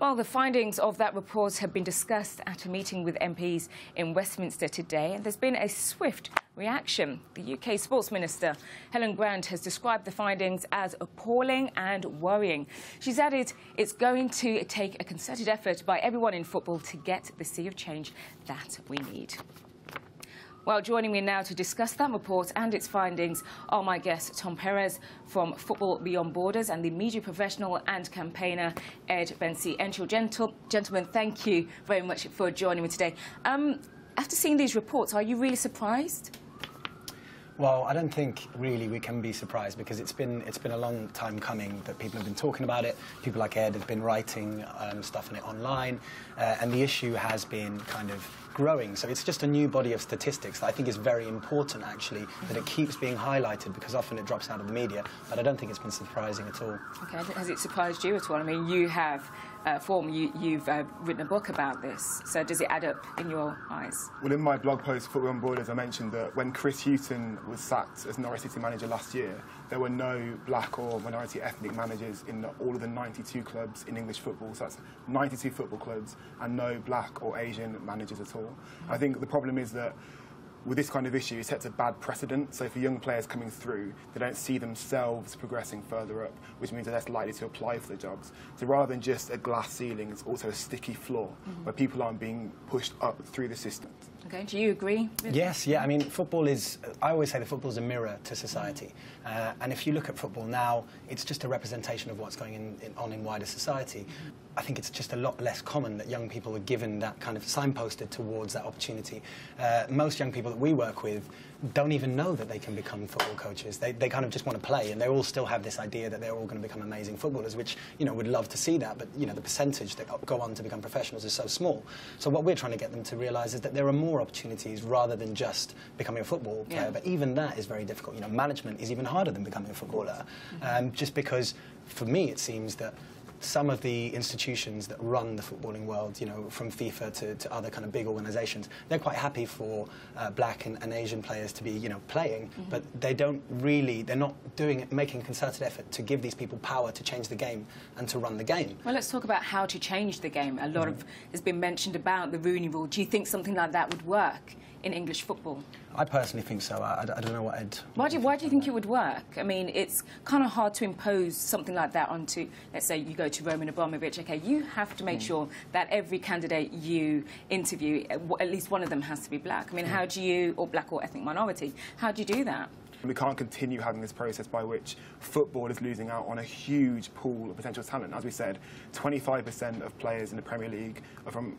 Well, the findings of that report have been discussed at a meeting with MPs in Westminster today, and there's been a swift reaction. The UK Sports Minister, Helen Grant, has described the findings as appalling and worrying. She's added it's going to take a concerted effort by everyone in football to get the sea of change that we need. Well, joining me now to discuss that report and its findings are my guest, Tom Perez from Football Beyond Borders, and the media professional and campaigner, Ed Bentsi-Enchill. Gentlemen, thank you very much for joining me today. After seeing these reports, are you really surprised? Well, I don't think really we can be surprised, because it's been a long time coming that people have been talking about it. People like Ed have been writing stuff on it online, and the issue has been kind of growing. So it's just a new body of statistics that I think is very important, actually, that it keeps being highlighted, because often it drops out of the media. But I don't think it's been surprising at all. Okay, has it surprised you at all? I mean, you have you've written a book about this, so does it add up in your eyes? Well, in my blog post, Football on Borders, I mentioned that when Chris Hughton was sacked as Norwich City manager last year, there were no black or minority ethnic managers in all of the 92 clubs in English football, so that's 92 football clubs, and no black or Asian managers at all. I think the problem is that with this kind of issue, it sets a bad precedent. So for young players coming through, they don't see themselves progressing further up, which means they're less likely to apply for the jobs. So rather than just a glass ceiling, it's also a sticky floor, where people aren't being pushed up through the system. Okay, do you agree? Yes, yeah. I mean, football is, I always say that football is a mirror to society. And if you look at football now, it's just a representation of what's going on in wider society. I think it's just a lot less common that young people are given that kind of signposted towards that opportunity. Most young people that we work with don't even know that they can become football coaches. They kind of just want to play, and they all still have this idea that they're all going to become amazing footballers, which, you know, would love to see that, but, you know, the percentage that go on to become professionals is so small. So what we're trying to get them to realise is that there are more opportunities rather than just becoming a football player, but even that is very difficult. You know, management is even harder than becoming a footballer, just because, for me, it seems that some of the institutions that run the footballing world, you know, from FIFA to other kind of big organisations, they're quite happy for black and Asian players to be, you know, playing, but they don't really, they're not making a concerted effort to give these people power to change the game and to run the game. Well, let's talk about how to change the game. A lot of has been mentioned about the Rooney Rule. Do you think something like that would work in English football? I personally think so. I don't know what Ed... Why do you think it would work? I mean, it's kind of hard to impose something like that onto, let's say you go to Roman Abramovich, OK, you have to make sure that every candidate you interview, at least one of them has to be black. I mean, how do you, or black or ethnic minority, how do you do that? We can't continue having this process by which football is losing out on a huge pool of potential talent. As we said, 25% of players in the Premier League are from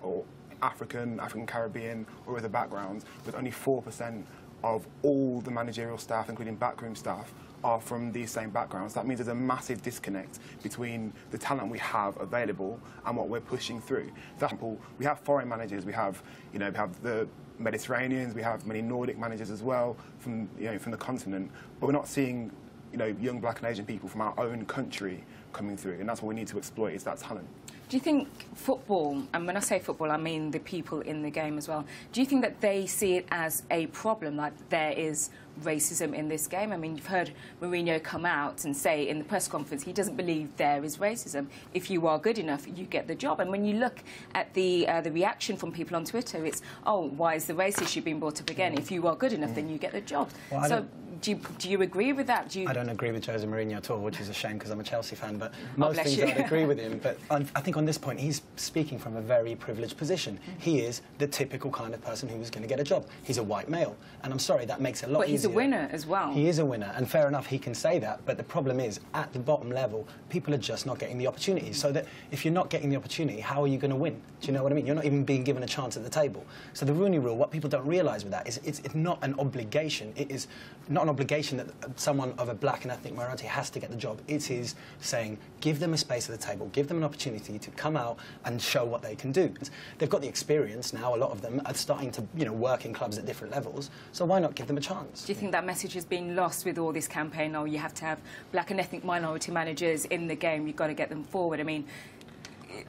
African Caribbean or other backgrounds, with only 4% of all the managerial staff, including backroom staff, are from these same backgrounds. That means there's a massive disconnect between the talent we have available and what we're pushing through. For example, we have foreign managers, we have the Mediterraneans, we have many Nordic managers as well from the continent, but we're not seeing, you know, young black and Asian people from our own country coming through, and that's what we need to exploit, is that talent. Do you think football, and when I say football, I mean the people in the game as well, do you think that they see it as a problem, like there is racism in this game? I mean, you've heard Mourinho come out and say in the press conference he doesn't believe there is racism. If you are good enough, you get the job. And when you look at the reaction from people on Twitter, it's, oh, why is the race issue being brought up again? If you are good enough, then you get the job. Well, so do you agree with that? I don't agree with Jose Mourinho at all, which is a shame because I'm a Chelsea fan, but most things I'd agree with him. But I think on this point, he's speaking from a very privileged position. He is the typical kind of person who's going to get a job. He's a white male, and I'm sorry, that makes it a lot easier. But he's a winner as well. He is a winner, and fair enough, he can say that, but the problem is, at the bottom level, people are just not getting the opportunities. So that if you're not getting the opportunity, how are you going to win? Do you know what I mean? You're not even being given a chance at the table. So the Rooney Rule, what people don't realise with that is it's not an obligation. It is not an obligation that someone of a black and ethnic minority has to get the job. It is saying, give them a space at the table, give them an opportunity to come out and show what they can do. They've got the experience now, a lot of them are starting to, you know, work in clubs at different levels, so why not give them a chance? Do you think that message has been lost with all this campaign? Oh, you have to have black and ethnic minority managers in the game, you've got to get them forward. I mean,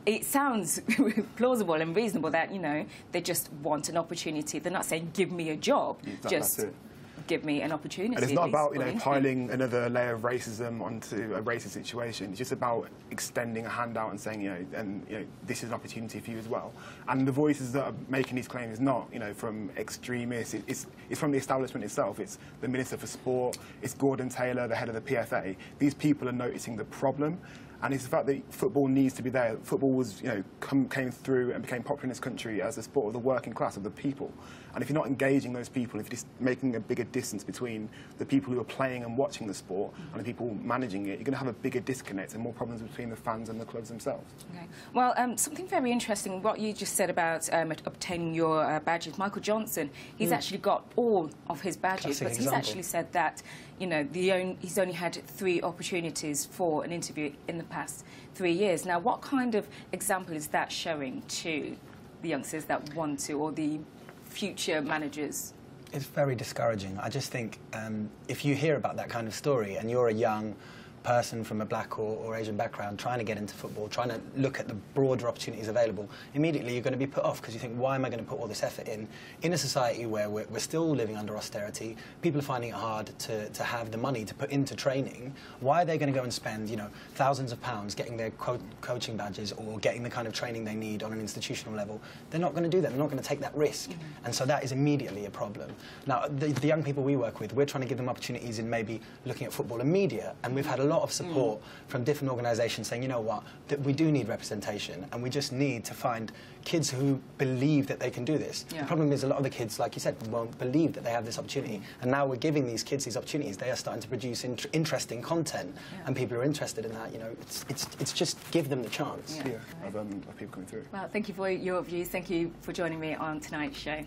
it sounds plausible and reasonable that, you know, they just want an opportunity. They're not saying, give me a job. That's it. give me an opportunity. And it's not about piling another layer of racism onto a racist situation. It's just about extending a hand out and saying, this is an opportunity for you as well. And the voices that are making these claims is not, from extremists. It's from the establishment itself. It's the Minister for Sport. It's Gordon Taylor, the head of the PFA. These people are noticing the problem. And it's the fact that football needs to be there. Football was, came through and became popular in this country as a sport of the working class, of the people. And if you're not engaging those people, if you're just making a bigger distance between the people who are playing and watching the sport and the people managing it, you're going to have a bigger disconnect and more problems between the fans and the clubs themselves. Okay. Well, something very interesting, what you just said about obtaining your badges. Michael Johnson, he's actually got all of his badges, but he's actually said that, he's only had 3 opportunities for an interview in the past 3 years. Now, what kind of example is that showing to the youngsters that want to, or the future managers? It's very discouraging. I just think if you hear about that kind of story and you're a young person from a black or Asian background trying to get into football, trying to look at the broader opportunities available, immediately you're going to be put off because you think, why am I going to put all this effort in a society where we're still living under austerity, people are finding it hard to have the money to put into training. Why are they going to go and spend, thousands of pounds getting their coaching badges or getting the kind of training they need on an institutional level? They're not going to do that. They're not going to take that risk. And so that is immediately a problem. Now, the young people we work with, we're trying to give them opportunities in maybe looking at football and media, and we've had a lot of support from different organisations saying, you know what, that we do need representation and we just need to find kids who believe that they can do this. The problem is a lot of the kids, like you said, won't believe that they have this opportunity. And now we're giving these kids these opportunities. They are starting to produce interesting content and people are interested in that. It's just give them the chance. Of people coming through. Well, thank you for your views. Thank you for joining me on tonight's show.